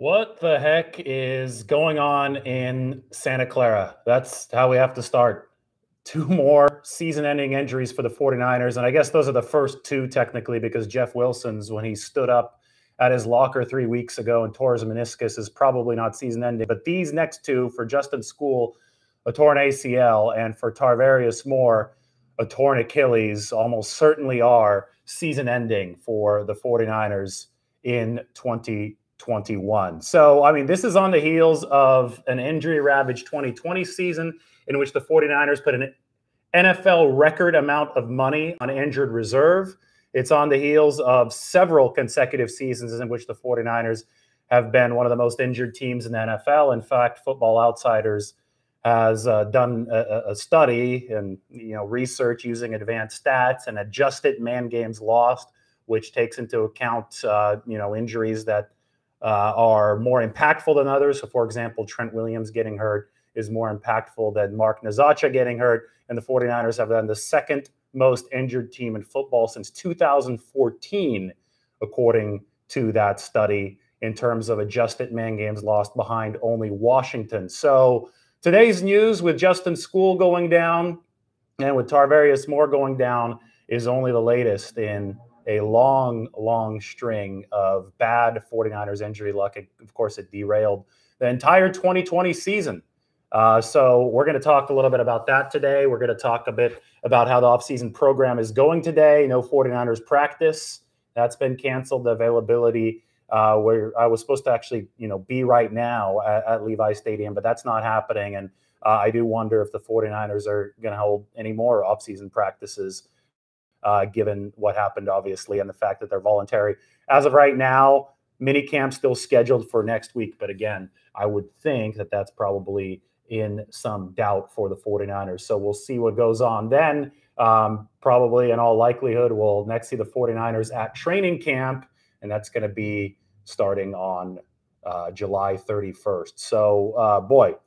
What the heck is going on in Santa Clara? That's how we have to start. Two more season-ending injuries for the 49ers, and I guess those are the first two technically because Jeff Wilson's, when he stood up at his locker 3 weeks ago and tore his meniscus, is probably not season-ending. But these next two, for Justin School, a torn ACL, and for Tarvarius Moore, a torn Achilles, almost certainly are season-ending for the 49ers in 2021. So, I mean, this is on the heels of an injury-ravaged 2020 season in which the 49ers put an NFL record amount of money on injured reserve. It's on the heels of several consecutive seasons in which the 49ers have been one of the most injured teams in the NFL. In fact, Football Outsiders has done a study and research using advanced stats and adjusted man games lost, which takes into account injuries that are more impactful than others. So, for example, Trent Williams getting hurt is more impactful than Mark Nazacha getting hurt. And the 49ers have been the second most injured team in football since 2014, according to that study, in terms of adjusted man games lost, behind only Washington. So today's news with Justin School going down and with Tarvarius Moore going down is only the latest in a long string of bad 49ers injury luck. Of course, it derailed the entire 2020 season. So we're going to talk a little bit about that today. We're going to talk a bit about how the offseason program is going today. No 49ers practice. That's been canceled. The availability where I was supposed to actually, be right now at Levi Stadium, but that's not happening. And I do wonder if the 49ers are going to hold any more offseason practices, given what happened, obviously, and the fact that they're voluntary. As of right now, minicamp still scheduled for next week. But again, I would think that that's probably in some doubt for the 49ers. So we'll see what goes on then. Probably in all likelihood, we'll next see the 49ers at training camp, and that's going to be starting on July 31st. So,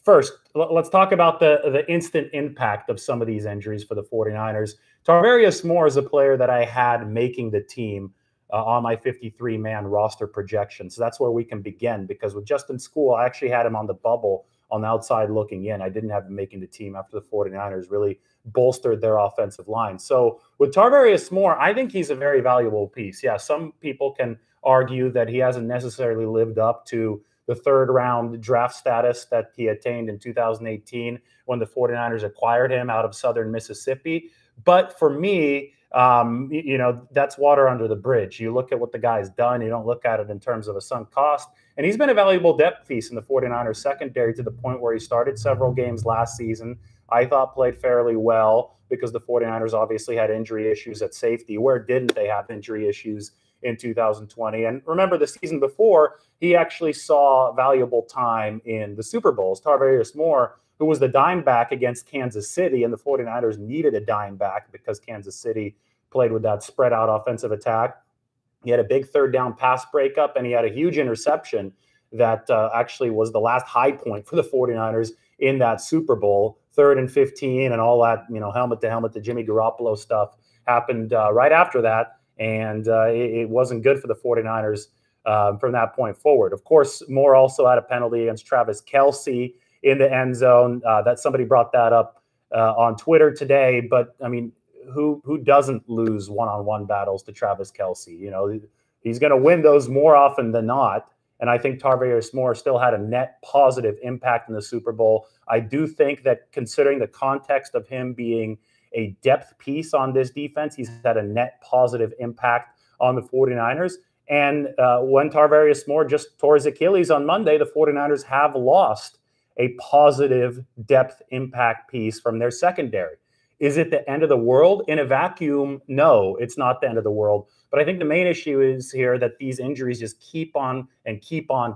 first, let's talk about the instant impact of some of these injuries for the 49ers. Tarvarius Moore is a player that I had making the team on my 53-man roster projection. So that's where we can begin, because with Justin School, I actually had him on the bubble on the outside looking in. I didn't have him making the team after the 49ers really bolstered their offensive line. So with Tarvarius Moore, I think he's a very valuable piece. Yeah, some people can argue that he hasn't necessarily lived up to the third-round draft status that he attained in 2018 when the 49ers acquired him out of Southern Mississippi. But for me, that's water under the bridge. You look at what the guy's done. You don't look at it in terms of a sunk cost. And he's been a valuable depth piece in the 49ers secondary to the point where he started several games last season. I thought played fairly well because the 49ers obviously had injury issues at safety. Where didn't they have injury issues in 2020? And remember, the season before, he actually saw valuable time in the Super Bowls. Tarvarius Moore, who was the dime back against Kansas City, and the 49ers needed a dime back because Kansas City played with that spread out offensive attack. He had a big third down pass breakup, and he had a huge interception that actually was the last high point for the 49ers in that Super Bowl. 3rd and 15 and all that, helmet to helmet, the Jimmy Garoppolo stuff happened right after that. And it wasn't good for the 49ers from that point forward. Of course, Moore also had a penalty against Travis Kelce in the end zone. That somebody brought that up on Twitter today. But, I mean, who doesn't lose one-on-one battles to Travis Kelce? He's going to win those more often than not. And I think Tarvarius Moore still had a net positive impact in the Super Bowl. I do think that, considering the context of him being a depth piece on this defense, he's had a net positive impact on the 49ers. And when Tarvarius Moore just tore his Achilles on Monday, the 49ers have lost a positive depth impact piece from their secondary. Is it the end of the world? In a vacuum, no, it's not the end of the world. But I think the main issue is here that these injuries just keep on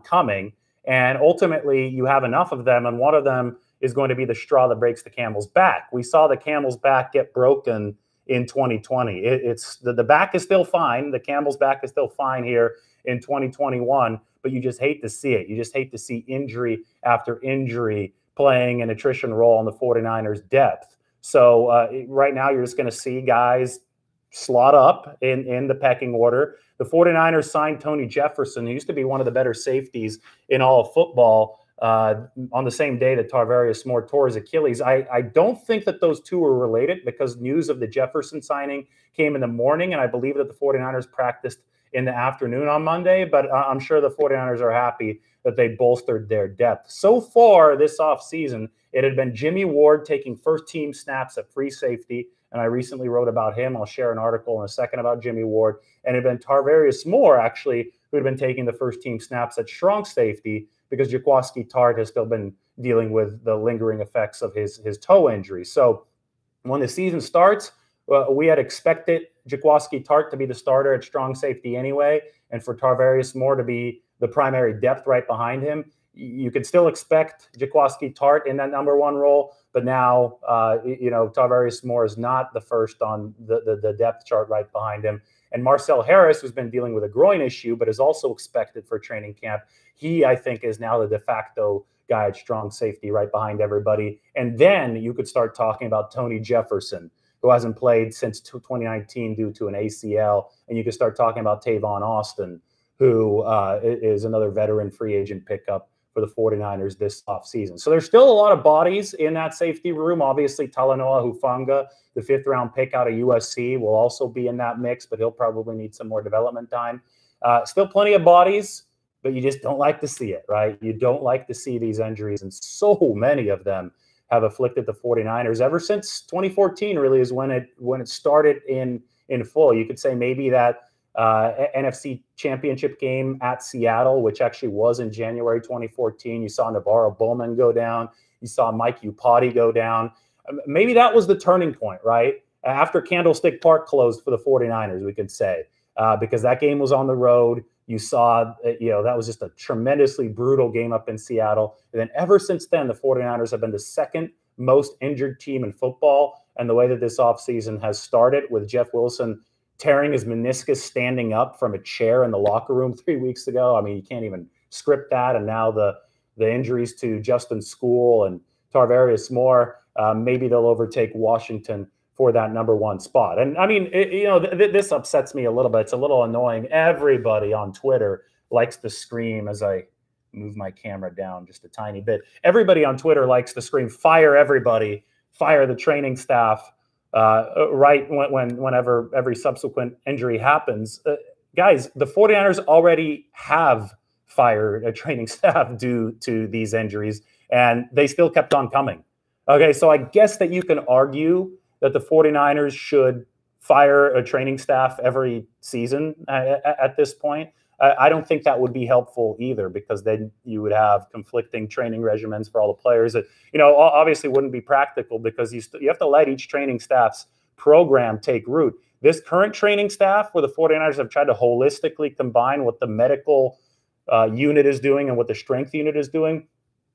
coming. And ultimately, you have enough of them, and one of them is going to be the straw that breaks the camel's back. We saw the camel's back get broken in 2020. It's the back is still fine. The camel's back is still fine here in 2021, but you just hate to see it. You just hate to see injury after injury playing an attrition role on the 49ers depth. So right now you're just going to see guys slot up in the pecking order. The 49ers signed Tony Jefferson, who used to be one of the better safeties in all of football, on the same day that Tarvarius Moore tore his Achilles. I don't think that those two were related, because news of the Jefferson signing came in the morning, and I believe that the 49ers practiced in the afternoon on Monday, but I'm sure the 49ers are happy that they bolstered their depth. So far this offseason, it had been Jimmy Ward taking first-team snaps at free safety, and I recently wrote about him. I'll share an article in a second about Jimmy Ward. And it had been Tarvarius Moore, actually, who had been taking the first-team snaps at strong safety, because Jaquiski Tartt has still been dealing with the lingering effects of his toe injury. So when the season starts, we had expected Jaquiski Tartt to be the starter at strong safety anyway, and for Tarvarius Moore to be the primary depth right behind him. You could still expect Jaquiski Tartt in that number one role, but now, Tarvarius Moore is not the first on the depth chart right behind him. And Marcel Harris, who's been dealing with a groin issue, but is also expected for training camp, he, I think, is now the de facto guy at strong safety right behind everybody. And then you could start talking about Tony Jefferson, who hasn't played since 2019 due to an ACL. And you could start talking about Tavon Austin, who is another veteran free agent pickup for the 49ers this offseason. So there's still a lot of bodies in that safety room. Obviously, Talanoa Hufanga, the 5th-round pick out of USC, will also be in that mix, but he'll probably need some more development time. Still plenty of bodies, but you just don't like to see it, right? You don't like to see these injuries, and so many of them have afflicted the 49ers ever since 2014. Really is when it started in full. You could say maybe that NFC Championship game at Seattle, which actually was in January 2014. You saw Navarro Bowman go down. You saw Mike Iupati go down. Maybe that was the turning point, right? After Candlestick Park closed for the 49ers, we could say, because that game was on the road. You saw, that was just a tremendously brutal game up in Seattle. And then ever since then, the 49ers have been the second most injured team in football. And the way that this offseason has started, with Jeff Wilson tearing his meniscus standing up from a chair in the locker room 3 weeks ago. I mean, you can't even script that. And now the injuries to Justin School and Tarvarius Moore, maybe they'll overtake Washington for that number one spot. And I mean, this upsets me a little bit. It's a little annoying. Everybody on Twitter likes to scream, as I move my camera down just a tiny bit. Everybody on Twitter likes to scream, fire everybody, fire the training staff, right whenever every subsequent injury happens. Guys, the 49ers already have fired a training staff due to these injuries, and they still kept on coming. Okay, so I guess that you can argue that the 49ers should fire a training staff every season at this point. I don't think that would be helpful either, because then you would have conflicting training regimens for all the players that, obviously wouldn't be practical, because you have to let each training staff's program take root. This current training staff, where the 49ers have tried to holistically combine what the medical unit is doing and what the strength unit is doing,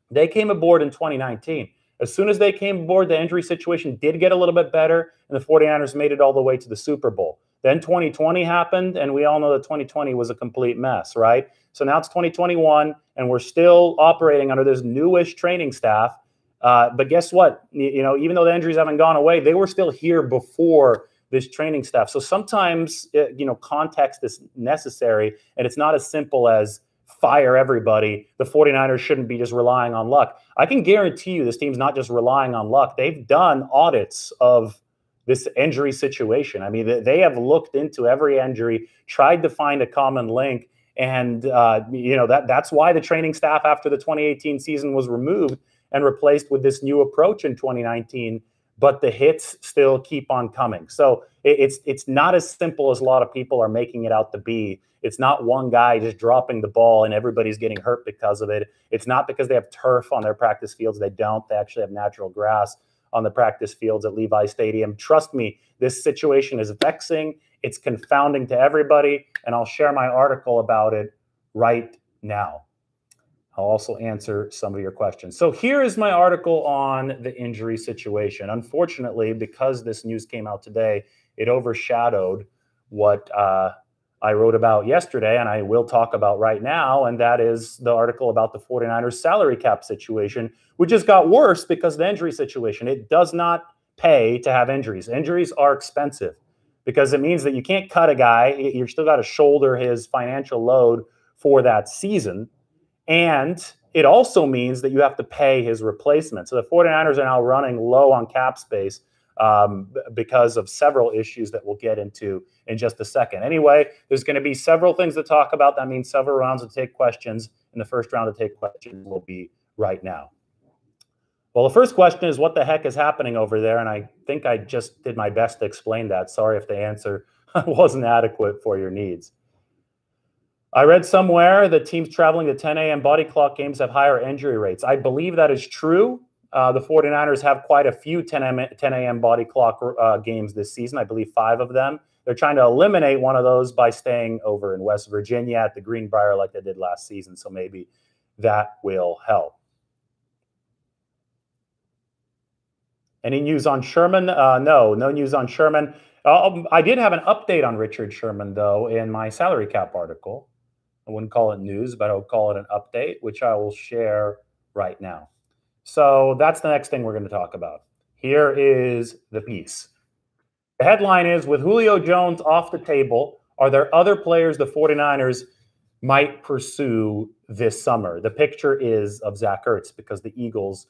they came aboard in 2019. As soon as they came aboard, the injury situation did get a little bit better, and the 49ers made it all the way to the Super Bowl. Then 2020 happened, and we all know that 2020 was a complete mess, right? So now it's 2021, and we're still operating under this newish training staff. But guess what? Even though the injuries haven't gone away, they were still here before this training staff. So sometimes, context is necessary, and it's not as simple as fire everybody. The 49ers shouldn't be just relying on luck. I can guarantee you this team's not just relying on luck. They've done audits of this injury situation. I mean, they have looked into every injury, tried to find a common link. And, that's why the training staff after the 2018 season was removed and replaced with this new approach in 2019. But the hits still keep on coming. So it's not as simple as a lot of people are making it out to be. It's not one guy just dropping the ball and everybody's getting hurt because of it. It's not because they have turf on their practice fields. They don't. They actually have natural grass on the practice fields at Levi Stadium. Trust me, this situation is vexing. It's confounding to everybody. And I'll share my article about it right now. I'll also answer some of your questions. So here is my article on the injury situation. Unfortunately, because this news came out today, it overshadowed what I wrote about yesterday, and I will talk about right now, and that is the article about the 49ers salary cap situation, which just got worse because of the injury situation. It does not pay to have injuries. Injuries are expensive. because it means that you can't cut a guy. You're still got to shoulder his financial load for that season. And it also means that you have to pay his replacement. So the 49ers are now running low on cap space because of several issues that we'll get into in just a second. Anyway, there's going to be several things to talk about. That means several rounds to take questions. And the first round to take questions will be right now. Well, the first question is, what the heck is happening over there? And I think I just did my best to explain that. Sorry if the answer wasn't adequate for your needs. I read somewhere that teams traveling to 10 a.m. body clock games have higher injury rates. I believe that is true. The 49ers have quite a few 10 a.m. body clock games this season. I believe 5 of them. They're trying to eliminate one of those by staying over in West Virginia at the Greenbrier like they did last season. So maybe that will help. Any news on Sherman? No news on Sherman. I did have an update on Richard Sherman, though, in my salary cap article. I wouldn't call it news, but I would call it an update, which I will share right now. So that's the next thing we're going to talk about. Here is the piece. The headline is, with Julio Jones off the table, are there other players the 49ers might pursue this summer? The picture is of Zach Ertz, because the Eagles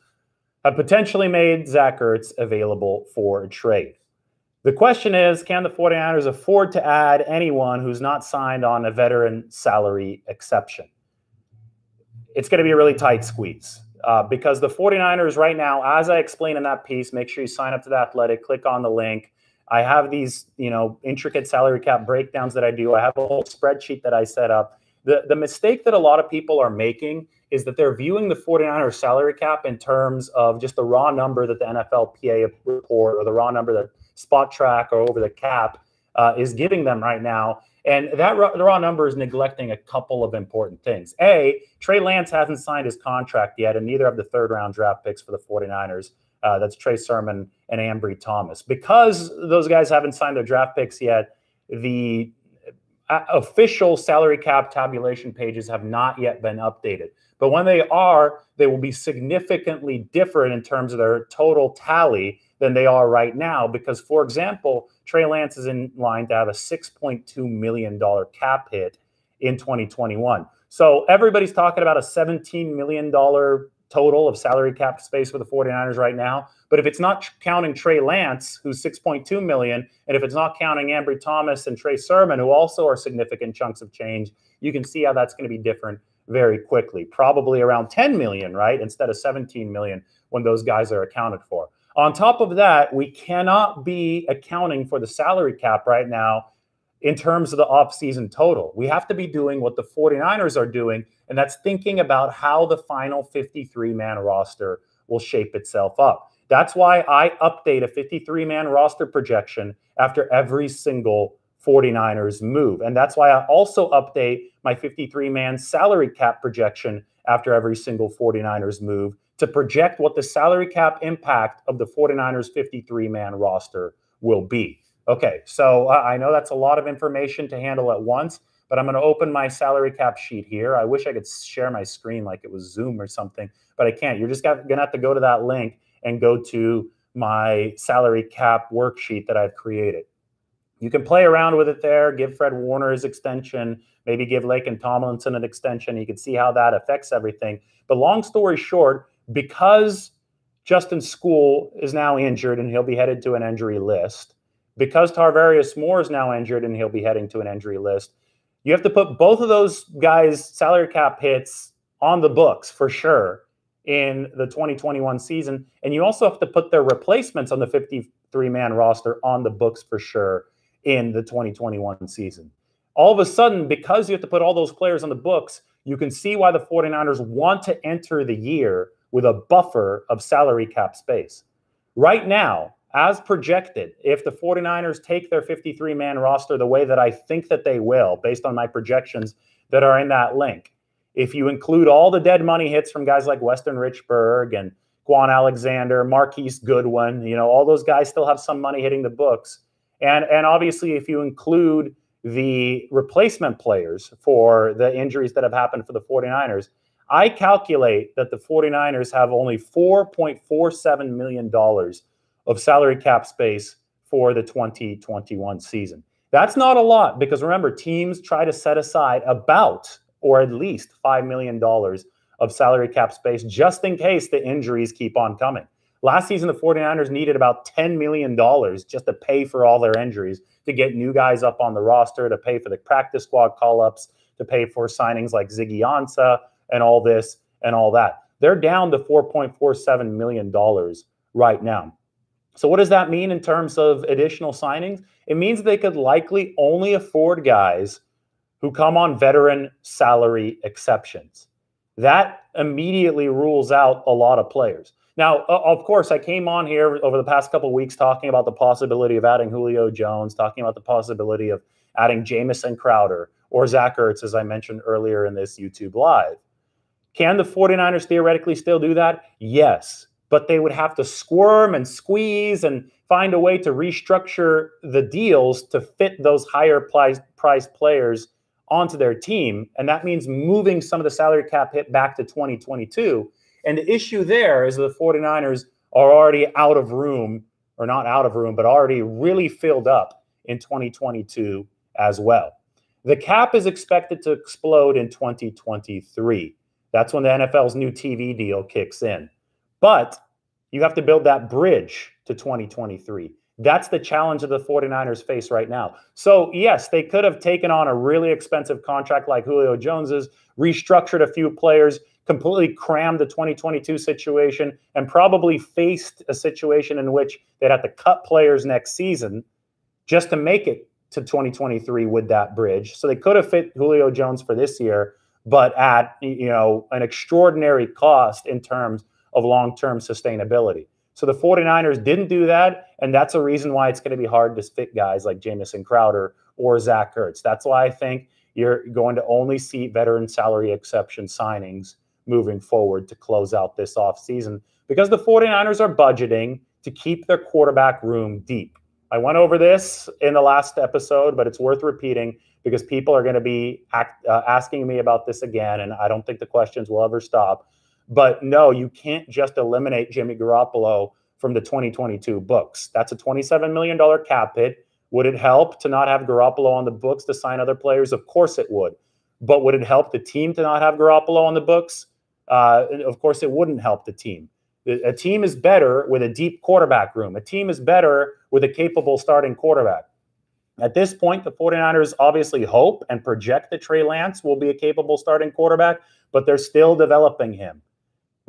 have potentially made Zach Ertz available for a trade. The question is, can the 49ers afford to add anyone who's not signed on a veteran salary exception? It's going to be a really tight squeeze because the 49ers right now, as I explained in that piece, make sure you sign up to The Athletic, click on the link. I have these, intricate salary cap breakdowns that I do. I have a whole spreadsheet that I set up. The mistake that a lot of people are making is that they're viewing the 49ers salary cap in terms of just the raw number that the NFLPA report or the raw number that Spot Track or Over the Cap is giving them right now. And that the raw number is neglecting a couple of important things. A, Trey Lance hasn't signed his contract yet, and neither have the third-round draft picks for the 49ers. That's Trey Sermon and Ambry Thomas. Because those guys haven't signed their draft picks yet, the official salary cap tabulation pages have not yet been updated. But when they are, they will be significantly different in terms of their total tally than they are right now. Because, for example, Trey Lance is in line to have a $6.2 million cap hit in 2021. So everybody's talking about a $17 million total of salary cap space for the 49ers right now. But if it's not counting Trey Lance, who's $6.2 million, and if it's not counting Ambry Thomas and Trey Sermon, who also are significant chunks of change, you can see how that's going to be different very quickly. Probably around 10 million, right? Instead of 17 million when those guys are accounted for. On top of that, we cannot be accounting for the salary cap right now in terms of the offseason total. We have to be doing what the 49ers are doing, and that's thinking about how the final 53-man roster will shape itself up. That's why I update a 53-man roster projection after every single 49ers move. And that's why I also update my 53-man salary cap projection after every single 49ers move to project what the salary cap impact of the 49ers 53-man roster will be. Okay, so I know that's a lot of information to handle at once, but I'm going to open my salary cap sheet here. I wish I could share my screen like it was Zoom or something, but I can't. You're just going to have to go to that link and go to my salary cap worksheet that I've created. You can play around with it there, give Fred Warner his extension, maybe give Laken Tomlinson an extension. You can see how that affects everything. But long story short, because Justin Skule is now injured and he'll be headed to an injury list, because Tarvarius Moore is now injured and he'll be heading to an injury list, you have to put both of those guys' salary cap hits on the books for sure in the 2021 season. And you also have to put their replacements on the 53-man roster on the books for sure in the 2021 season. All of a sudden, because you have to put all those players on the books, you can see why the 49ers want to enter the year with a buffer of salary cap space. Right now, as projected, if the 49ers take their 53-man roster the way that I think that they will, based on my projections that are in that link, if you include all the dead money hits from guys like Weston Richburg and Quan Alexander, Marquise Goodwin, all those guys still have some money hitting the books. And obviously, if you include the replacement players for the injuries that have happened for the 49ers, I calculate that the 49ers have only $4.47 million of salary cap space for the 2021 season. That's not a lot because remember, teams try to set aside about or at least $5 million of salary cap space just in case the injuries keep on coming. Last season, the 49ers needed about $10 million just to pay for all their injuries, to get new guys up on the roster, to pay for the practice squad call-ups, to pay for signings like Ziggy Ansah and all this and all that. They're down to $4.47 million right now. So what does that mean in terms of additional signings? It means they could likely only afford guys who come on veteran salary exceptions. That immediately rules out a lot of players. Now, of course, I came on here over the past couple of weeks talking about the possibility of adding Julio Jones, talking about the possibility of adding Jamison Crowder or Zach Ertz, as I mentioned earlier in this YouTube Live. Can the 49ers theoretically still do that? Yes, but they would have to squirm and squeeze and find a way to restructure the deals to fit those higher priced players onto their team. And that means moving some of the salary cap hit back to 2022. And the issue there is the 49ers are already out of room, or not out of room, but already really filled up in 2022 as well. The cap is expected to explode in 2023. That's when the NFL's new TV deal kicks in. But you have to build that bridge to 2023. That's the challenge that the 49ers face right now. So, yes, they could have taken on a really expensive contract like Julio Jones's, restructured a few players, completely crammed the 2022 situation, and probably faced a situation in which they'd have to cut players next season just to make it to 2023 with that bridge. So they could have fit Julio Jones for this year, but at an extraordinary cost in terms of long-term sustainability. So the 49ers didn't do that, and that's a reason why it's going to be hard to fit guys like Jamison Crowder or Zach Ertz. That's why I think you're going to only see veteran salary exception signings moving forward to close out this offseason, because the 49ers are budgeting to keep their quarterback room deep. I went over this in the last episode, but it's worth repeating because people are going to be asking me about this again, and I don't think the questions will ever stop. But no, you can't just eliminate Jimmy Garoppolo from the 2022 books. That's a $27 million cap hit. Would it help to not have Garoppolo on the books to sign other players? Of course it would. But would it help the team to not have Garoppolo on the books? Of course it wouldn't help the team. A team is better with a deep quarterback room. A team is better with a capable starting quarterback. At this point, the 49ers obviously hope and project that Trey Lance will be a capable starting quarterback, but they're still developing him.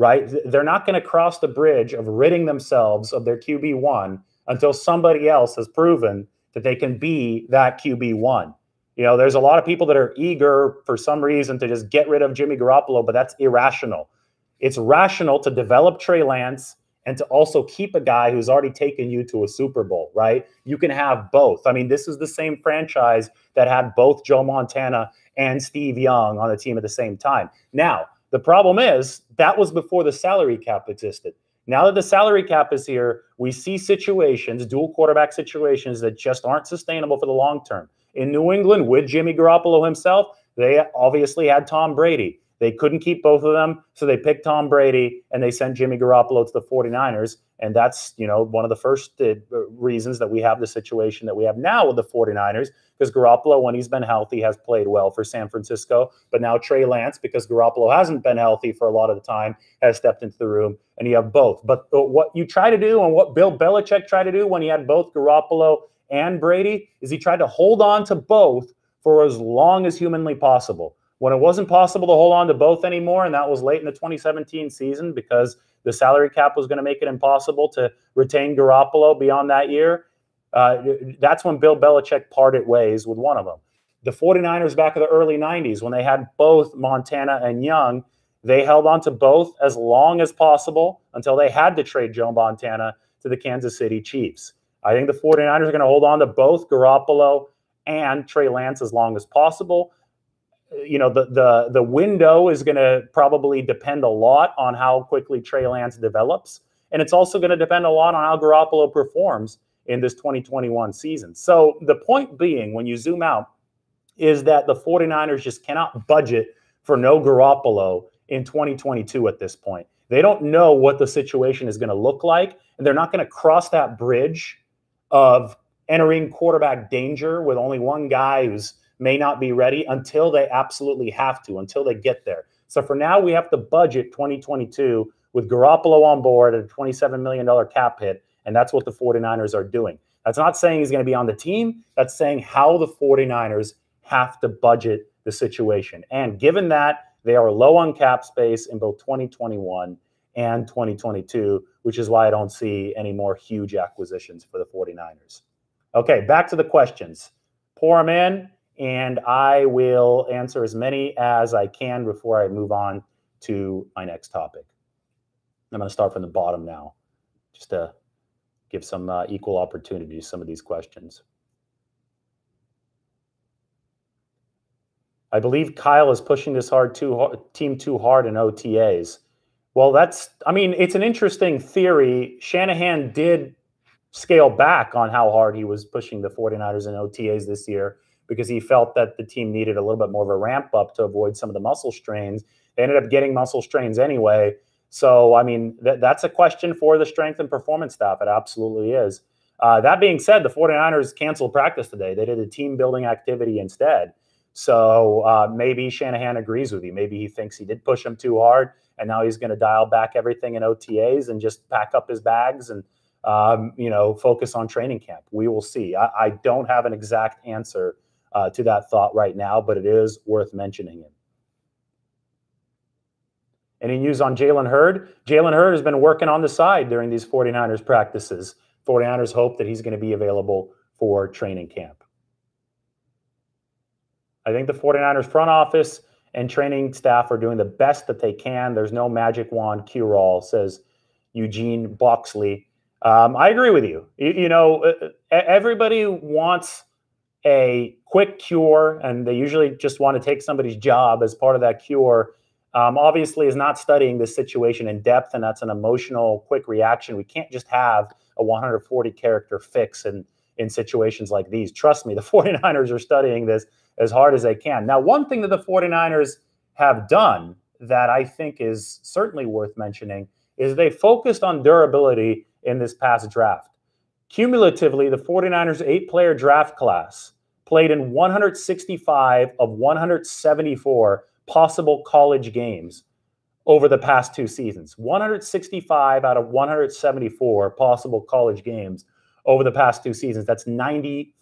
Right? They're not going to cross the bridge of ridding themselves of their QB1 until somebody else has proven that they can be that QB1. There's a lot of people that are eager for some reason to just get rid of Jimmy Garoppolo, but that's irrational. It's rational to develop Trey Lance and to also keep a guy who's already taken you to a Super Bowl, right? You can have both. I mean, this is the same franchise that had both Joe Montana and Steve Young on the team at the same time. Now, the problem is that was before the salary cap existed. Now that the salary cap is here, we see situations, dual quarterback situations that just aren't sustainable for the long term. In New England, with Jimmy Garoppolo himself, they obviously had Tom Brady. They couldn't keep both of them, so they picked Tom Brady and they sent Jimmy Garoppolo to the 49ers. And that's, one of the first reasons that we have the situation that we have now with the 49ers, because Garoppolo, when he's been healthy, has played well for San Francisco. But now Trey Lance, because Garoppolo hasn't been healthy for a lot of the time, has stepped into the room, and you have both. But what you try to do and what Bill Belichick tried to do when he had both Garoppolo and Brady is he tried to hold on to both for as long as humanly possible. When it wasn't possible to hold on to both anymore, and that was late in the 2017 season because the salary cap was going to make it impossible to retain Garoppolo beyond that year, that's when Bill Belichick parted ways with one of them. The 49ers back in the early 90s, when they had both Montana and Young, they held on to both as long as possible until they had to trade Joe Montana to the Kansas City Chiefs. I think the 49ers are going to hold on to both Garoppolo and Trey Lance as long as possible. The window is going to probably depend a lot on how quickly Trey Lance develops. And it's also going to depend a lot on how Garoppolo performs in this 2021 season. So the point being, when you zoom out, is that the 49ers just cannot budget for no Garoppolo in 2022 at this point. They don't know what the situation is going to look like, and they're not going to cross that bridge of entering quarterback danger with only one guy who's may not be ready until they absolutely have to, until they get there. So for now, we have to budget 2022 with Garoppolo on board at a $27 million cap hit, and that's what the 49ers are doing. That's not saying he's going to be on the team. That's saying how the 49ers have to budget the situation. And given that they are low on cap space in both 2021 and 2022, which is why I don't see any more huge acquisitions for the 49ers. Okay, back to the questions. Pour them in, and I will answer as many as I can before I move on to my next topic. I'm going to start from the bottom now, just to give some equal opportunity to some of these questions. I believe Kyle is pushing this team too hard in OTAs. Well, it's an interesting theory. Shanahan did scale back on how hard he was pushing the 49ers in OTAs this year because he felt that the team needed a little bit more of a ramp up to avoid some of the muscle strains. They ended up getting muscle strains anyway. So, that's a question for the strength and performance staff. It absolutely is. That being said, the 49ers canceled practice today. They did a team building activity instead. So maybe Shanahan agrees with you. Maybe he thinks he did push him too hard, and now he's going to dial back everything in OTAs and just pack up his bags and focus on training camp. We will see. I don't have an exact answer to that thought right now, but it is worth mentioning it. Any news on Jalen Hurd? Jalen Hurd has been working on the side during these 49ers practices. 49ers hope that he's going to be available for training camp. I think the 49ers front office and training staff are doing the best that they can. There's no magic wand cure-all, says Eugene Boxley. I agree with you. Everybody wants a quick cure, and they usually just want to take somebody's job as part of that cure. Obviously is not studying this situation in depth, and that's an emotional, quick reaction. We can't just have a 140-character fix in situations like these. Trust me, the 49ers are studying this as hard as they can. Now, one thing that the 49ers have done that I think is certainly worth mentioning is they focused on durability in this past draft. Cumulatively, the 49ers' 8-player draft class played in 165 of 174 possible college games over the past 2 seasons. 165 out of 174 possible college games over the past 2 seasons. That's 95%.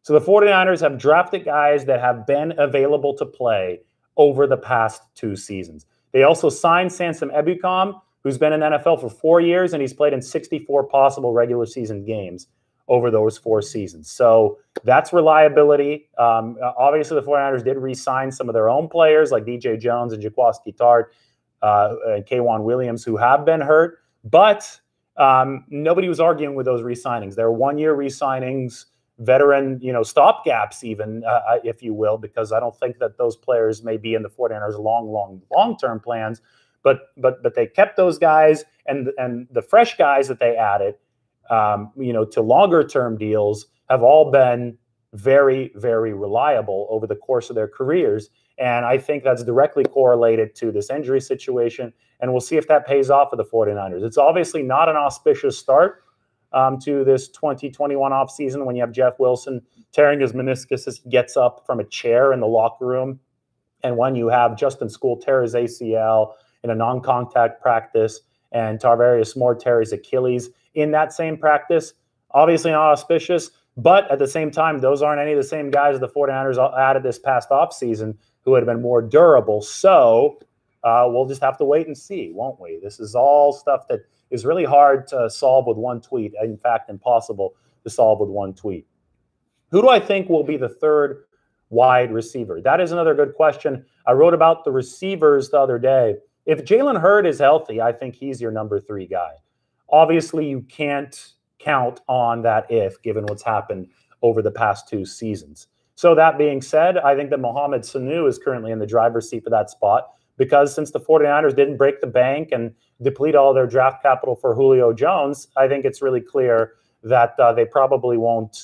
So the 49ers have drafted guys that have been available to play over the past 2 seasons. They also signed Samson Ebukam, who's been in the NFL for 4 years, and he's played in 64 possible regular season games over those 4 seasons. So that's reliability. Obviously, the 49ers did re-sign some of their own players like DJ Jones and Jaquiski Tart and K'Wan Williams, who have been hurt. But nobody was arguing with those re-signings. They're 1-year re-signings, veteran, stopgaps even, if you will, because I don't think that those players may be in the 49ers' long-term plans. But they kept those guys, and the fresh guys that they added, to longer-term deals have all been very, very reliable over the course of their careers. And I think that's directly correlated to this injury situation. And we'll see if that pays off for the 49ers. It's obviously not an auspicious start to this 2021 offseason when you have Jeff Wilson tearing his meniscus as he gets up from a chair in the locker room. And when you have Justin School tear his ACL in a non-contact practice and Tarvarius Moore tear his Achilles in that same practice, obviously not auspicious. But at the same time, those aren't any of the same guys the 49ers added this past offseason who had been more durable. So we'll just have to wait and see, won't we? This is all stuff that is really hard to solve with one tweet. In fact, impossible to solve with one tweet. Who do I think will be the third wide receiver? That is another good question. I wrote about the receivers the other day. If Jalen Hurd is healthy, I think he's your number 3 guy. Obviously, you can't count on that given what's happened over the past 2 seasons. So that being said, I think that Mohamed Sanu is currently in the driver's seat for that spot because since the 49ers didn't break the bank and deplete all their draft capital for Julio Jones, I think it's really clear that they probably won't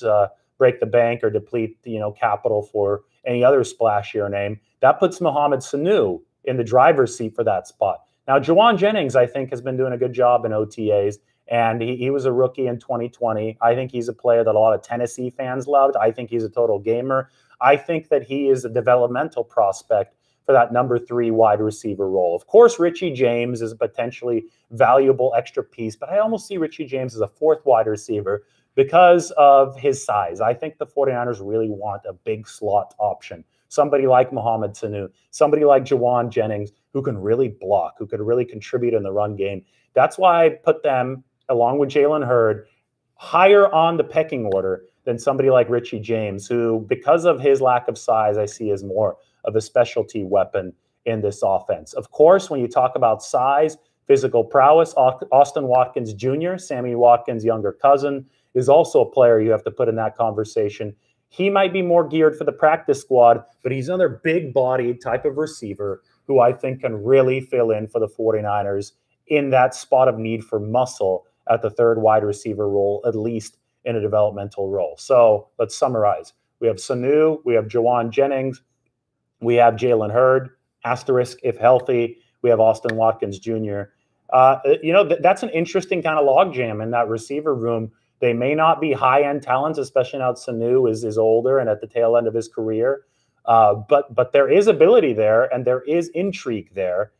break the bank or deplete capital for any other splashier name. That puts Mohamed Sanu in the driver's seat for that spot. Now, Jawan Jennings, I think, has been doing a good job in OTAs, And he was a rookie in 2020. I think he's a player that a lot of Tennessee fans loved. I think he's a total gamer. I think that he is a developmental prospect for that number 3 wide receiver role. Of course, Richie James is a potentially valuable extra piece, but I almost see Richie James as a 4th wide receiver because of his size. I think the 49ers really want a big slot option. Somebody like Mohamed Sanu, somebody like Jawan Jennings, who can really block, who could really contribute in the run game. That's why I put them, along with Jalen Hurd, higher on the pecking order than somebody like Richie James, who, because of his lack of size, I see as more of a specialty weapon in this offense. Of course, when you talk about size, physical prowess, Austin Watkins Jr., Sammy Watkins' younger cousin, is also a player you have to put in that conversation. He might be more geared for the practice squad, but he's another big-bodied type of receiver who I think can really fill in for the 49ers in that spot of need for muscle at the 3rd wide receiver role, at least in a developmental role. So let's summarize. We have Sanu, we have Jawan Jennings, we have Jalen Hurd, asterisk if healthy. We have Austin Watkins Jr. That's an interesting kind of logjam in that receiver room. They may not be high-end talents, especially now Sanu is older and at the tail end of his career. But there is ability there, and there is intrigue there.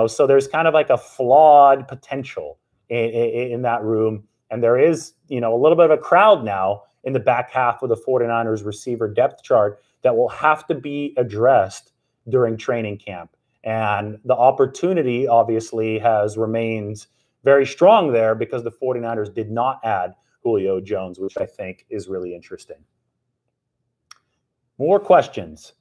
So there's kind of like a flawed potential in that room. And there is, a little bit of a crowd now in the back half of the 49ers receiver depth chart that will have to be addressed during training camp. And the opportunity obviously has remained very strong there because the 49ers did not add Julio Jones, which I think is really interesting. More questions.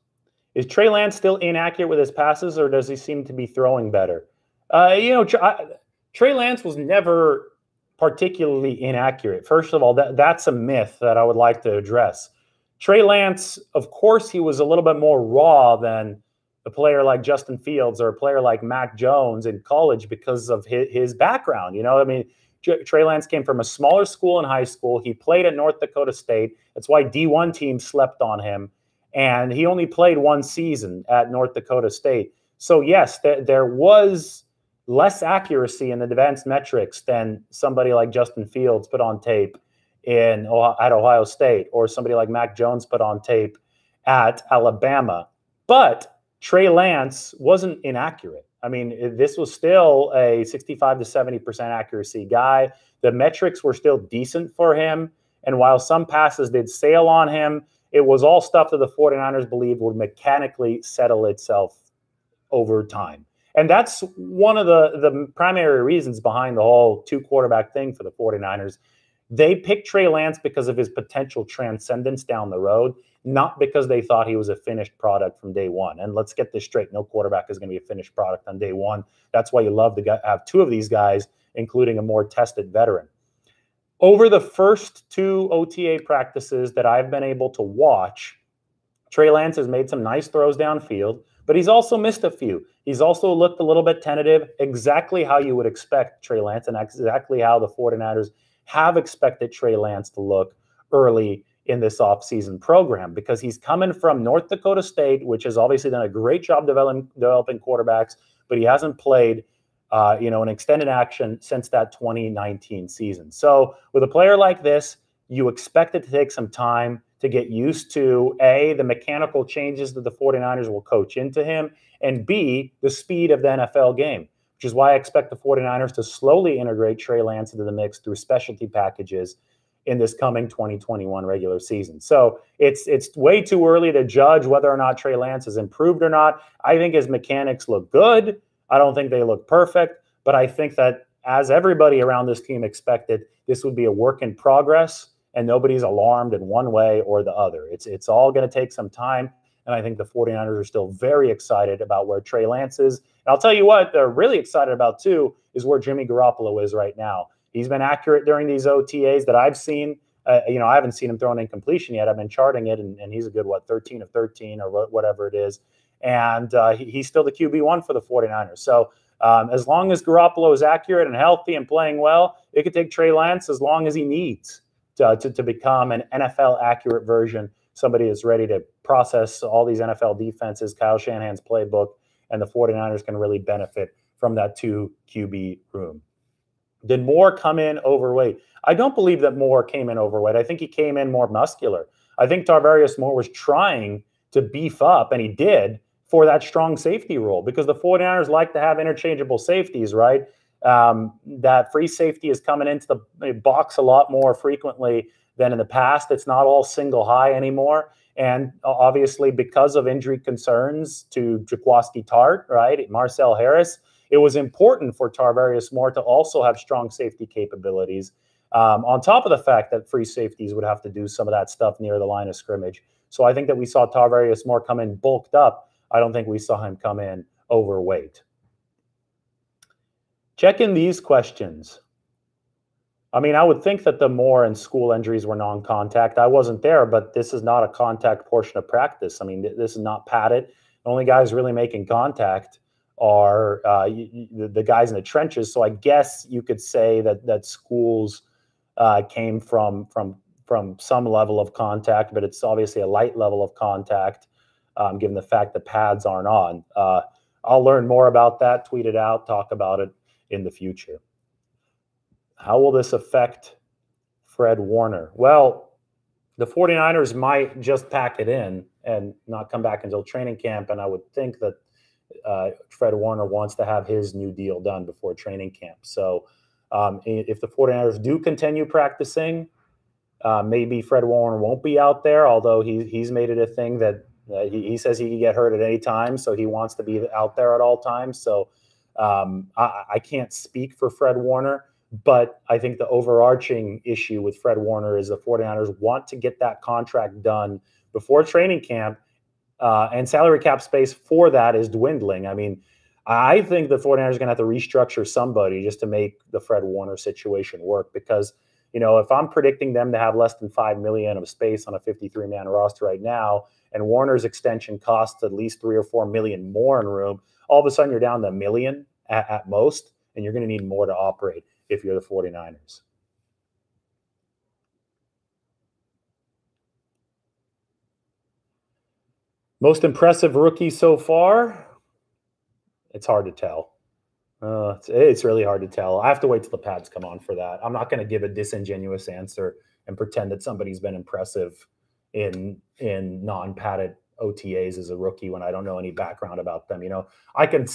Is Trey Lance still inaccurate with his passes, or does he seem to be throwing better? Trey Lance was never particularly inaccurate. First of all, that's a myth that I would like to address. Trey Lance, of course, he was a little bit more raw than a player like Justin Fields or a player like Mac Jones in college because of his background. Trey Lance came from a smaller school in high school. He played at North Dakota State. That's why D1 teams slept on him. And he only played 1 season at North Dakota State. So, yes, there was less accuracy in the advanced metrics than somebody like Justin Fields put on tape at Ohio State, or somebody like Mac Jones put on tape at Alabama. But Trey Lance wasn't inaccurate. This was still a 65 to 70% accuracy guy. The metrics were still decent for him. And while some passes did sail on him, it was all stuff that the 49ers believed would mechanically settle itself over time. And that's one of the primary reasons behind the whole 2-quarterback thing for the 49ers. They picked Trey Lance because of his potential transcendence down the road, not because they thought he was a finished product from day one. And let's get this straight. No quarterback is going to be a finished product on day one. That's why you love to have 2 of these guys, including a more tested veteran. Over the first 2 OTA practices that I've been able to watch, Trey Lance has made some nice throws downfield, but he's also missed a few. He's also looked a little bit tentative, exactly how you would expect Trey Lance and exactly how the 49ers have expected Trey Lance to look early in this offseason program, because he's coming from North Dakota State, which has obviously done a great job developing quarterbacks, but he hasn't played an extended action since that 2019 season. So with a player like this, you expect it to take some time to get used to, A, the mechanical changes that the 49ers will coach into him, and B, the speed of the NFL game, which is why I expect the 49ers to slowly integrate Trey Lance into the mix through specialty packages in this coming 2021 regular season. So it's way too early to judge whether or not Trey Lance has improved or not. I think his mechanics look good. I don't think they look perfect, but I think that, as everybody around this team expected, this would be a work in progress, and nobody's alarmed in one way or the other. It's all going to take some time, and I think the 49ers are still very excited about where Trey Lance is. And I'll tell you what they're really excited about, too, is where Jimmy Garoppolo is right now. He's been accurate during these OTAs that I've seen. I haven't seen him throw an incompletion yet. I've been charting it, and he's a good, 13 of 13 or whatever it is. And he's still the QB1 for the 49ers. So as long as Garoppolo is accurate and healthy and playing well, it could take Trey Lance as long as he needs to become an NFL-accurate version, somebody that's ready to process all these NFL defenses, Kyle Shanahan's playbook, and the 49ers can really benefit from that 2 QB room. Did Moore come in overweight? I don't believe that Moore came in overweight. I think he came in more muscular. I think Tarvarius Moore was trying to beef up, and he did, for that strong safety role, because the 49ers like to have interchangeable safeties, right? That free safety is coming into the box a lot more frequently than in the past. It's not all single high anymore. And obviously, because of injury concerns to Jaquiski Tart, right, Marcel Harris, it was important for Tarvarius Moore to also have strong safety capabilities, on top of the fact that free safeties would have to do some of that stuff near the line of scrimmage. So I think that we saw Tarvarius Moore come in bulked up. I don't think we saw him come in overweight. Check in these questions. I mean, I would think that the Moore and School injuries were non-contact. I wasn't there, but this is not a contact portion of practice. I mean, this is not padded. The only guys really making contact are the guys in the trenches. So I guess you could say that Schools came from some level of contact, but it's obviously a light level of contact, given the fact that pads aren't on. I'll learn more about that, tweet it out, talk about it in the future. How will this affect Fred Warner? Well, the 49ers might just pack it in and not come back until training camp, and I would think that Fred Warner wants to have his new deal done before training camp. So if the 49ers do continue practicing, maybe Fred Warner won't be out there, although he's made it a thing that he says he can get hurt at any time, so he wants to be out there at all times. So I can't speak for Fred Warner, but I think the overarching issue with Fred Warner is the 49ers want to get that contract done before training camp, and salary cap space for that is dwindling. I mean, I think the 49ers are going to have to restructure somebody just to make the Fred Warner situation work, because, you know, if I'm predicting them to have less than $5 million of space on a 53-man roster right now, and Warner's extension costs at least $3 or $4 million more in room, all of a sudden you're down to $1 million at most, and you're going to need more to operate if you're the 49ers. Most impressive rookie so far? It's hard to tell. It's really hard to tell. I have to wait till the pads come on for that. I'm not going to give a disingenuous answer and pretend that somebody's been impressive in non-padded OTAs as a rookie when I don't know any background about them. You know, I can,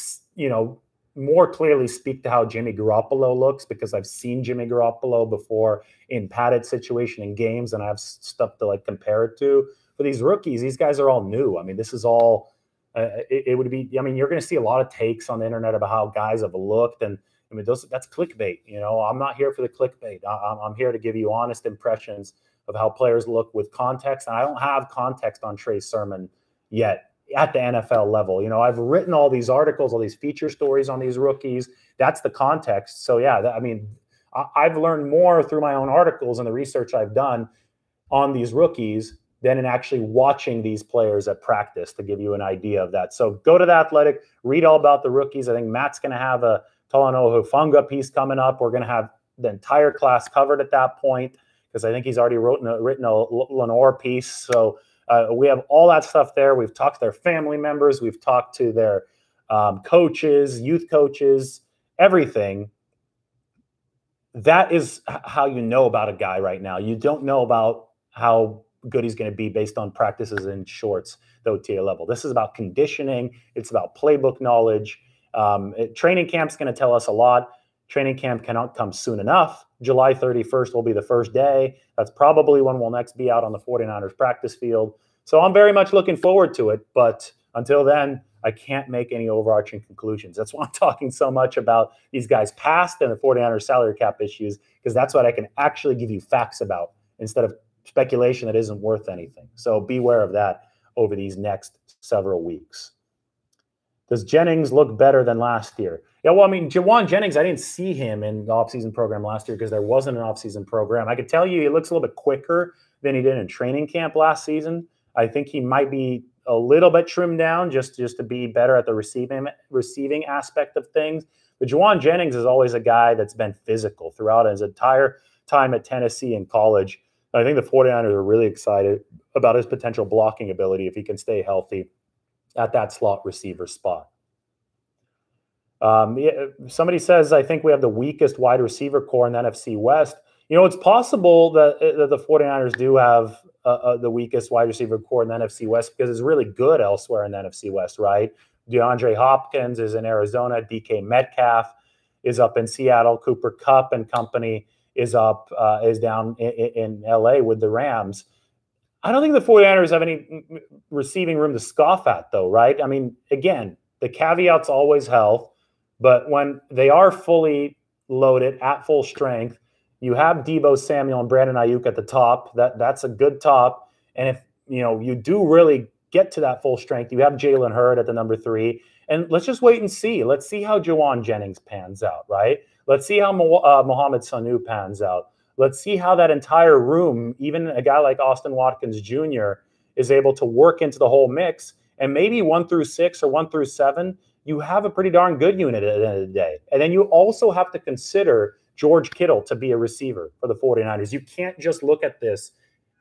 more clearly speak to how Jimmy Garoppolo looks, because I've seen Jimmy Garoppolo before in padded situation in games, and I have stuff to like compare it to. For these rookies, these guys are all new. I mean, this is all. It would be. I mean, you're going to see a lot of takes on the internet about how guys have looked, and I mean, that's clickbait. You know, I'm not here for the clickbait. I'm here to give you honest impressions of how players look with context, and I don't have context on Trey Sermon yet at the NFL level. You know, I've written all these articles, all these feature stories on these rookies. That's the context. So yeah, I mean, I've learned more through my own articles and the research I've done on these rookies than in actually watching these players at practice, to give you an idea of that. So go to The Athletic, read all about the rookies. I think Matt's going to have a Talanoa Hufanga piece coming up. We're going to have the entire class covered at that point, because I think he's already written a Lenore piece. So we have all that stuff there. We've talked to their family members. We've talked to their coaches, youth coaches, everything. That is how you know about a guy right now. You don't know about how good he's going to be based on practices in shorts, the OTA level. This is about conditioning. It's about playbook knowledge. Training camp's going to tell us a lot. Training camp cannot come soon enough. July 31st will be the first day. That's probably when we'll next be out on the 49ers practice field. So I'm very much looking forward to it. But until then, I can't make any overarching conclusions. That's why I'm talking so much about these guys past and the 49ers salary cap issues, because that's what I can actually give you facts about instead of speculation that isn't worth anything. So beware of that over these next several weeks. Does Jennings look better than last year? Yeah, well, I mean, Jawan Jennings, I didn't see him in the offseason program last year because there wasn't an offseason program. I could tell you he looks a little bit quicker than he did in training camp last season. I think he might be a little bit trimmed down just to be better at the receiving aspect of things. But Jawan Jennings is always a guy that's been physical throughout his entire time at Tennessee and college. I think the 49ers are really excited about his potential blocking ability if he can stay healthy at that slot receiver spot. Somebody says, I think we have the weakest wide receiver core in the NFC West. It's possible that the 49ers do have the weakest wide receiver core in the NFC West because it's really good elsewhere in the NFC West, right? DeAndre Hopkins is in Arizona. DK Metcalf is up in Seattle. Cooper Kupp and company is down in LA with the Rams. I don't think the 49ers have any receiving room to scoff at, though, right? I mean, again, the caveat's always health, but when they are fully loaded at full strength, you have Deebo Samuel and Brandon Ayuk at the top. That's a good top. And if you do really get to that full strength, you have Jalen Hurd at the number 3. And let's just wait and see. Let's see how Jawan Jennings pans out, right? Let's see how Mohamed Sanu pans out. Let's see how that entire room, even a guy like Austin Watkins Jr., is able to work into the whole mix. And maybe 1 through 6 or 1 through 7, you have a pretty darn good unit at the end of the day. And then you also have to consider George Kittle to be a receiver for the 49ers. You can't just look at this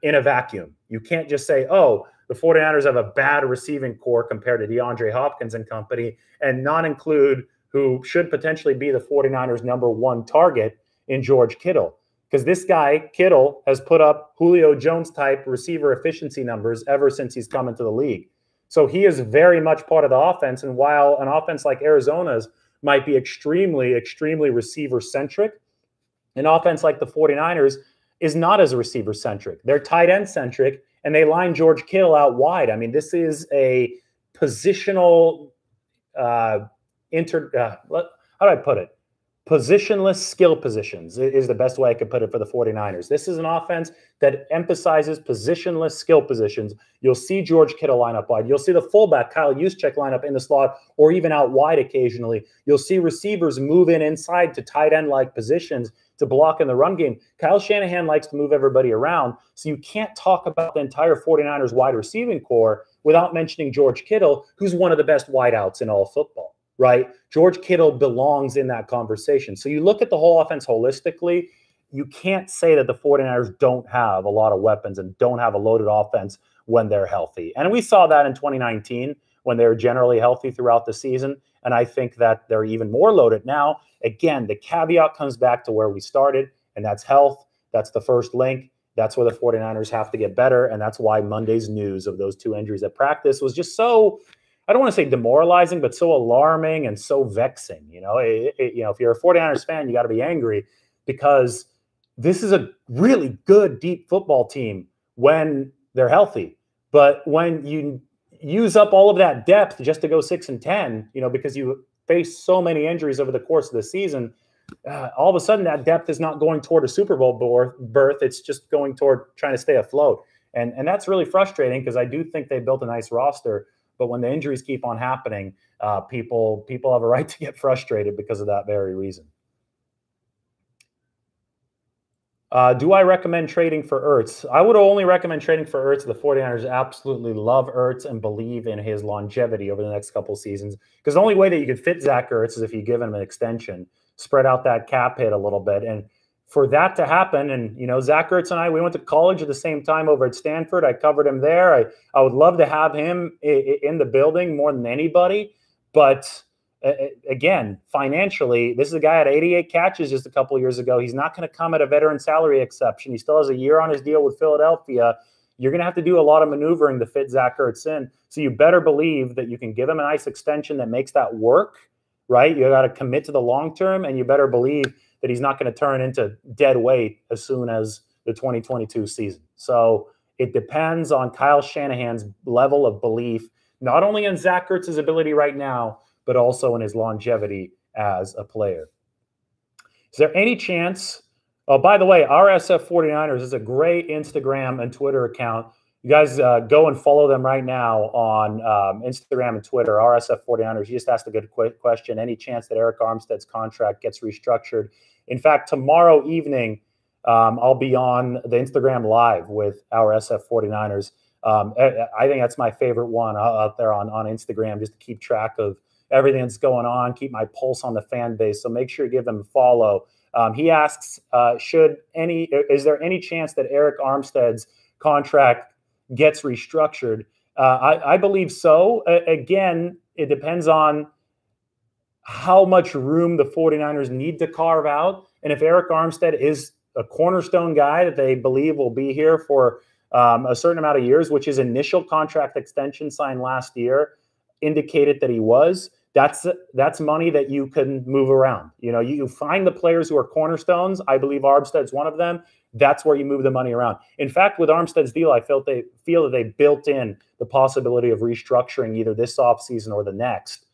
in a vacuum. You can't just say, oh, the 49ers have a bad receiving core compared to DeAndre Hopkins and company, and not include who should potentially be the 49ers' number 1 target in George Kittle. Because this guy, Kittle, has put up Julio Jones-type receiver efficiency numbers ever since he's come into the league. So he is very much part of the offense. And while an offense like Arizona's might be extremely, extremely receiver-centric, an offense like the 49ers is not as receiver-centric. They're tight end-centric, and they line George Kittle out wide. I mean, this is a positional how do I put it? Positionless skill positions is the best way I could put it for the 49ers. This is an offense that emphasizes positionless skill positions. You'll see George Kittle line up wide. You'll see the fullback, Kyle Juszczyk, line up in the slot or even out wide occasionally. You'll see receivers move inside to tight end-like positions to block in the run game. Kyle Shanahan likes to move everybody around, so you can't talk about the entire 49ers wide receiving core without mentioning George Kittle, who's one of the best wideouts in all football. Right? George Kittle belongs in that conversation. So you look at the whole offense holistically, you can't say that the 49ers don't have a lot of weapons and don't have a loaded offense when they're healthy. And we saw that in 2019 when they were generally healthy throughout the season. And I think that they're even more loaded now. Again, the caveat comes back to where we started, and that's health. That's the first link. That's where the 49ers have to get better. And that's why Monday's news of those 2 injuries at practice was just so, I don't want to say demoralizing, but so alarming and so vexing. If you're a 49ers fan, you got to be angry because this is a really good, deep football team when they're healthy. But when you use up all of that depth just to go 6-10, because you face so many injuries over the course of the season, all of a sudden that depth is not going toward a Super Bowl berth. It's just going toward trying to stay afloat. And that's really frustrating because I do think they built a nice roster. But when the injuries keep on happening, people have a right to get frustrated because of that very reason. Do I recommend trading for Ertz? I would only recommend trading for Ertz. The 49ers absolutely love Ertz and believe in his longevity over the next couple seasons. Because the only way that you could fit Zach Ertz is if you give him an extension, spread out that cap hit a little bit. And for that to happen, and Zach Ertz and I, we went to college at the same time over at Stanford. I covered him there. I would love to have him in the building more than anybody. But again, financially, this is a guy at 88 catches just a couple of years ago. He's not going to come at a veteran salary exception. He still has a year on his deal with Philadelphia. You're going to have to do a lot of maneuvering to fit Zach Ertz in. So you better believe that you can give him a nice extension that makes that work, right? You got to commit to the long term, and you better believe that he's not going to turn into dead weight as soon as the 2022 season. So it depends on Kyle Shanahan's level of belief, not only in Zach Ertz's ability right now, but also in his longevity as a player. Is there any chance? Oh, by the way, RSF 49ers is a great Instagram and Twitter account. You guys go and follow them right now on Instagram and Twitter, RSF 49ers. You just asked a good question. Any chance that Eric Armstead's contract gets restructured? In fact, tomorrow evening, I'll be on the Instagram Live with our SF 49ers. I think that's my favorite one out there on Instagram, just to keep track of everything that's going on, keep my pulse on the fan base. So make sure you give them a follow. He asks, is there any chance that Eric Armstead's contract gets restructured? I believe so. Again, it depends on how much room the 49ers need to carve out. And if Eric Armstead is a cornerstone guy that they believe will be here for a certain amount of years, which his initial contract extension signed last year indicated that he was, that's money that you can move around. You find the players who are cornerstones. I believe Armstead's one of them. That's where you move the money around. In fact, with Armstead's deal, I feel that they built in the possibility of restructuring either this offseason or the next,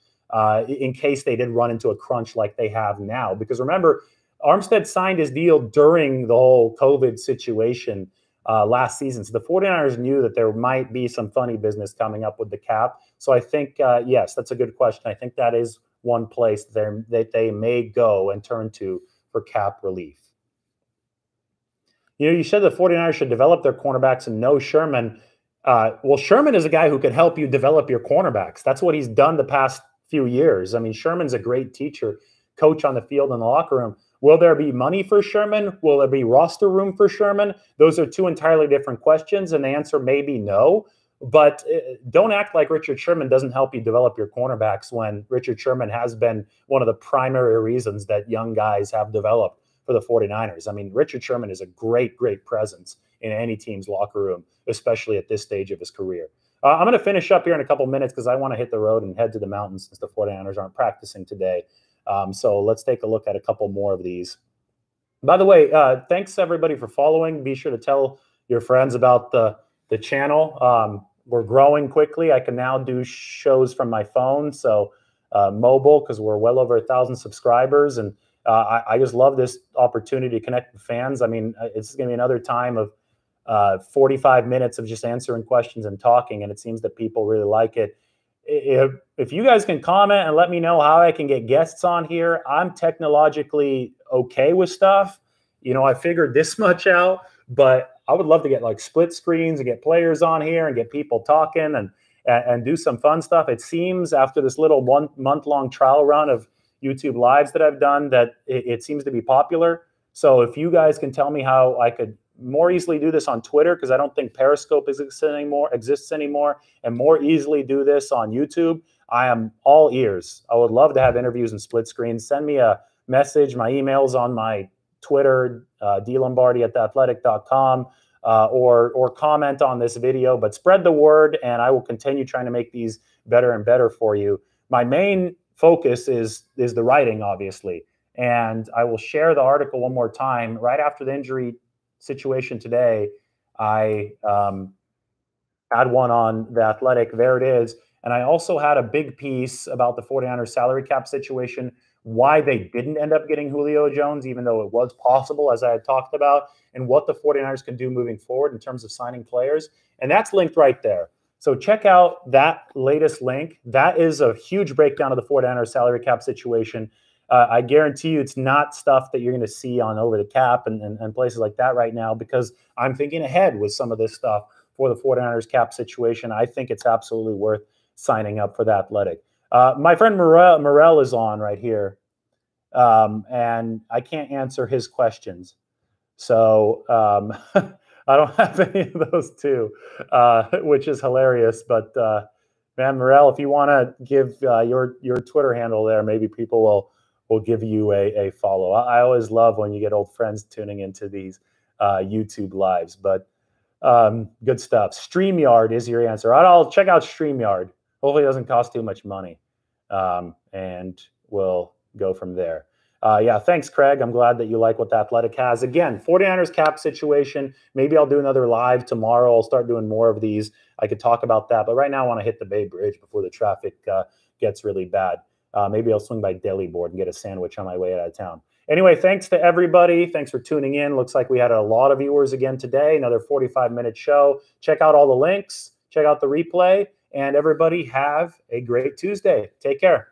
in case they did run into a crunch like they have now. Because remember, Armstead signed his deal during the whole COVID situation last season. So the 49ers knew that there might be some funny business coming up with the cap. So I think, yes, that's a good question. I think that is one place that they may go and turn to for cap relief. You said the 49ers should develop their cornerbacks and no Sherman. Well, Sherman is a guy who could help you develop your cornerbacks. That's what he's done the past few years. I mean, Sherman's a great teacher, coach on the field and the locker room. Will there be money for Sherman? Will there be roster room for Sherman? Those are two entirely different questions, and the answer may be no. But don't act like Richard Sherman doesn't help you develop your cornerbacks when Richard Sherman has been one of the primary reasons that young guys have developed for the 49ers. I mean, Richard Sherman is a great, great presence in any team's locker room, especially at this stage of his career. I'm going to finish up here in a couple minutes because I want to hit the road and head to the mountains since the 49ers aren't practicing today. So let's take a look at a couple more of these. By the way, thanks everybody for following. Be sure to tell your friends about the channel. We're growing quickly. I can now do shows from my phone, so mobile, because we're well over 1,000 subscribers. And I just love this opportunity to connect with fans. I mean, it's going to be another time of 45 minutes of just answering questions and talking, and it seems that people really like it. If you guys can comment and let me know how I can get guests on here, I'm technologically okay with stuff. I figured this much out, but I would love to get like split screens and get players on here and get people talking and do some fun stuff. It seems after this little 1 month long trial run of YouTube lives that I've done that it seems to be popular. So if you guys can tell me how I could more easily do this on Twitter, because I don't think Periscope exists anymore, and more easily do this on YouTube, I am all ears. I would love to have interviews and split screens. Send me a message. My email's on my Twitter, dlombardi@theathletic.com, or comment on this video, but spread the word, and I will continue trying to make these better and better for you. My main focus is the writing, obviously, and I will share the article one more time. Right after the injury situation today, I had one on The Athletic. There it is. And I also had a big piece about the 49ers salary cap situation, why they didn't end up getting Julio Jones, even though it was possible, as I had talked about, and what the 49ers can do moving forward in terms of signing players. And that's linked right there. So check out that latest link. That is a huge breakdown of the 49ers salary cap situation. I guarantee you it's not stuff that you're going to see on Over the Cap and places like that right now, because I'm thinking ahead with some of this stuff for the 49ers cap situation. I think it's absolutely worth signing up for The Athletic. My friend Morel is on right here, and I can't answer his questions. So I don't have any of those two, which is hilarious. But, man, Morel, if you want to give your Twitter handle there, maybe people will give you a follow. I always love when you get old friends tuning into these YouTube lives, but good stuff. StreamYard is your answer. I'll check out StreamYard. Hopefully it doesn't cost too much money, and we'll go from there. Yeah, thanks, Craig. I'm glad that you like what The Athletic has. Again, 49ers cap situation. Maybe I'll do another live tomorrow. I'll start doing more of these. I could talk about that, but right now I want to hit the Bay Bridge before the traffic gets really bad. Maybe I'll swing by Delhiboard and get a sandwich on my way out of town. Anyway, thanks to everybody. Thanks for tuning in. Looks like we had a lot of viewers again today. Another 45-minute show. Check out all the links. Check out the replay. And everybody have a great Tuesday. Take care.